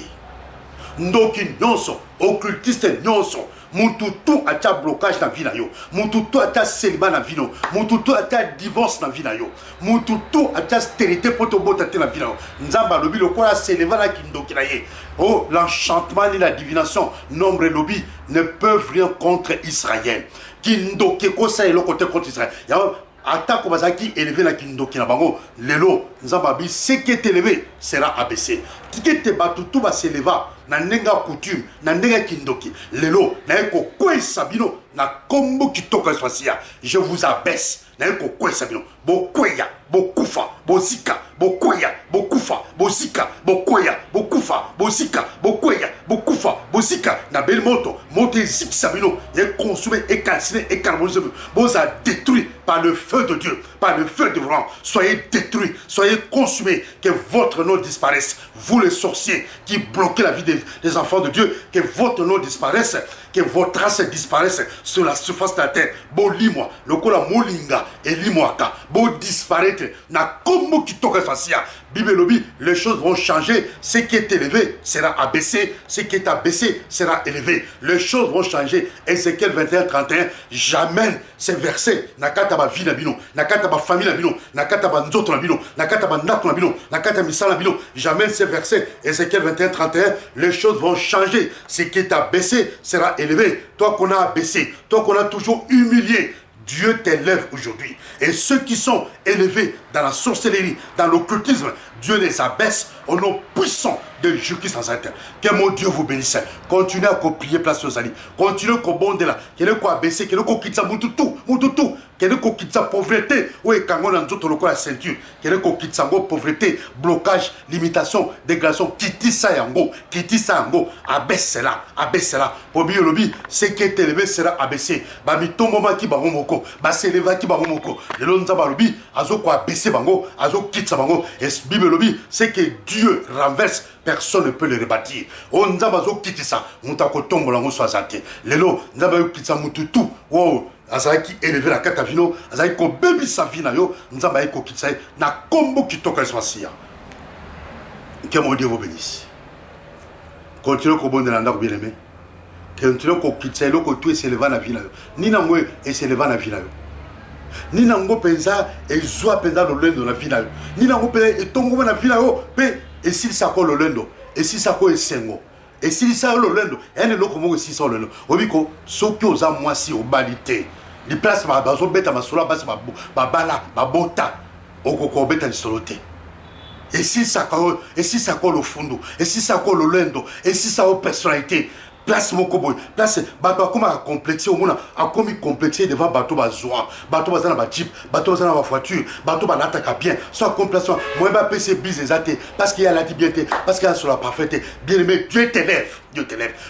Ndoki nonso occultiste nyonso mututu atia blocage na vie na yo mututu atia célibat na vie no mututu atia divorce na vie na yo mututu atia stérilité poto bota te na vie na yo nzamba lobi lokola s'éleva na kindoki na ye oh l'enchantement ni la divination nombre lobi ne peuvent rien contre Israël kindoki ko sa elo côté contre Israël ya attaque bazaki élevé na kindoki na bango lelo nzamba bi ce qui est élevé sera abaissé qui te batutu ba s'éleva na nenga coutume na nenga kindoki lelo na eko kwesa bino na kombo kitoka swasia je vous abaisse na eko kwesa bino bokweya bokufa bozika bokweya bokufa bozika bokweya bokufa bozika bokweya bokufa bozika na bel moto ezikisa bino et consumé et calciné et carbonisé vous a détruit par le feu de Dieu par le feu de Dieu soyez détruits soyez consumés que votre nom disparaisse vous les sorciers qui bloquez la vie des enfants de Dieu que votre nom disparaisse que vos traces disparaissent sur la surface de la terre bon lis-moi le kola molinga et lis-moi bon disparaître na kombo kitoka facia Bible lobby les choses vont changer ce qui est élevé sera abaissé ce qui est abaissé sera élevé les choses vont changer Ézéchiel 21-31 jamais ces versets nakata ba vie na bino nakata ba famille na bino nakata ba nzoto na bino nakata ba ndako na bino nakata misala na bino jamais ces versets Ézéchiel 21-31 les choses vont changer ce qui est abaissé sera élevé toi qu'on a abaissé toi qu'on a toujours humilié Dieu t'élève aujourd'hui. Et ceux qui sont élevés dans la sorcellerie, dans l'occultisme, Dieu les abaisse au nom puissant de Jésus-Christ en terre. Que mon Dieu vous bénisse. Continuez à prier place aux alliés. Continuez à bondir là. Qu'elle quoi abaisser, qu'elle quoi quitter mututu. Qu'elle quoi quitter pauvreté. Ou est quand on a tout le la ceinture. Qu'elle quoi quitter pauvreté, blocage, limitation, dégradation. Quitter ça yango, quitter ça yango. Abaisse là. Pour bien lobby, ce qui est élevé sera abaissé. Ba mi tombo ma ki ba moko, ba s'éleva ki ba moko. Le lonza ba lobby, azo quoi abaisser bango, azo quitter bango. Et Bible lobby, c'est que Dieu renverse. Personne ne peut le rebâtir. On nous a quitté ça. On t'a tombe là, on soit zaté. Lelo, nous avons quitté ça, tout. Wow. Azaki élevé la catavino. Azaki ko baby sa vie na yo. Nous avons quitté ça. Na combo qui toque soit si. Que mon Dieu vous bénisse. Continuez au bon de l'andar bien aimé. Continuez au quitter ça. L'eau que tout est s'élevant la vie na yo. Ni na moi est s'élevant la vie na yo. Ni na ngo penza et zoa penza le lendo na vie na yo. Ni na ngo penza et tongo na vie na yo. Et si ça colle le lendo, et si ça colle le sengo, et si ça colle le lendo, et ne l'autre mot si ça le lendo. Obiko, ce qui aux âmes moi si au balité, les places ma bazo beta ma sola bas ma bala, ma bota, au coco beta di soloté. Et si ça colle le fondo, et si ça colle le lendo, et si ça a personnalité. Place mon koboy, place bateau comme à complexer au monde, a commis complexer devant bateau bazoa, bateau bazana ba jeep, bateau bazana ba voiture, bateau ba l'attaque bien, soit complexation, moi ba PC business até, parce qu'il y a la dignité, parce qu'il y a sur la parfaité, bien aimé, Dieu t'élève.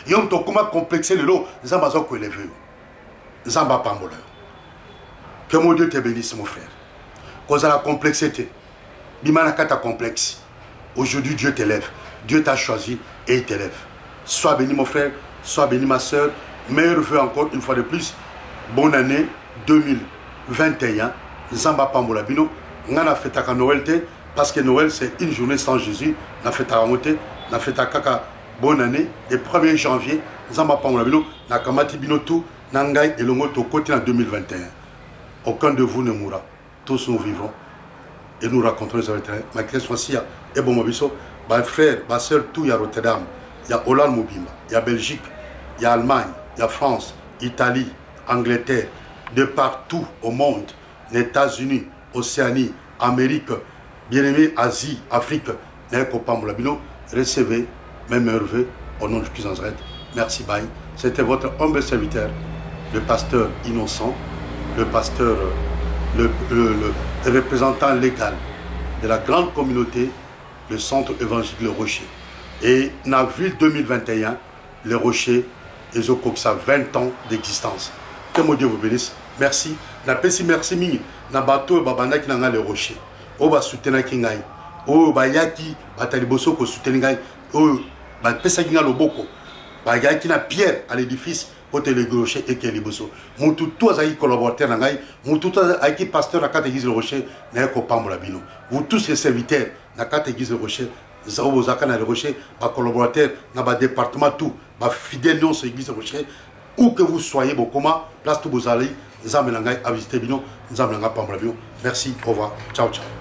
Yom to comment complexer le lot, zamba zo ko élevé. Zamba pambola. Que mon Dieu te bénisse mon frère. Cause à la complexité. Bimana kata complexe. Aujourd'hui Dieu t'élève. Dieu t'a choisi et il t'élève. Sois béni mon frère, sois béni ma soeur. Meilleur vœu encore une fois de plus. Bonne année 2021. Zamba Pambola Bino. On a fait à Noël parce que Noël c'est une journée sans Jésus. On a fait à Ramoté. On a fait à Kaka. Bonne année. Le 1er janvier. Zamba Pambola Bino. Na Kamati Bino tout. Nangai et Longo to côté en 2021. Aucun de vous ne mourra. Tous nous vivons. Et nous racontons les aventures. Ma question aussi est bon mobiso. Ma frère, ma soeur, tout y a Rotterdam. Il y a Hollande Mobimba, il y a Belgique, il y a Allemagne, il y a France, Italie, Angleterre, de partout au monde, les États-Unis, Océanie, Amérique, bien-aimé, Asie, Afrique, recevez mes merveilles au nom du Christ Nazareth. Merci, bye. C'était votre humble serviteur, le pasteur innocent, le pasteur, le représentant légal de la grande communauté, le centre évangélique Le Rocher. Et dans la ville 2021, les Rochers, ils ont 20 ans d'existence. Que mon Dieu vous bénisse. Merci. Merci mini. Na bateau babana qui n'a les Rochers. O ba soutenir kingai. O ba yaki bataliboso ko soutenir. O ba pesa kinga loboko. Ba yaki na pierre à l'édifice pour te les Rochers et que les bosso. Mon tout azaï collaborateur nangai. Mon tout azaï pasteur à 4 églises Le Rocher n'a ko pambola bino. Vous tous les serviteurs na 4 églises Le Rocher. zao bozaka na recherche ba collaborateur na ba département tout ba fidèle non c'est église recherche où que vous soyez bokoma place tout bozali nzambe na ngai a visiter bino nzambe na ngai pambola bino merci au revoir ciao ciao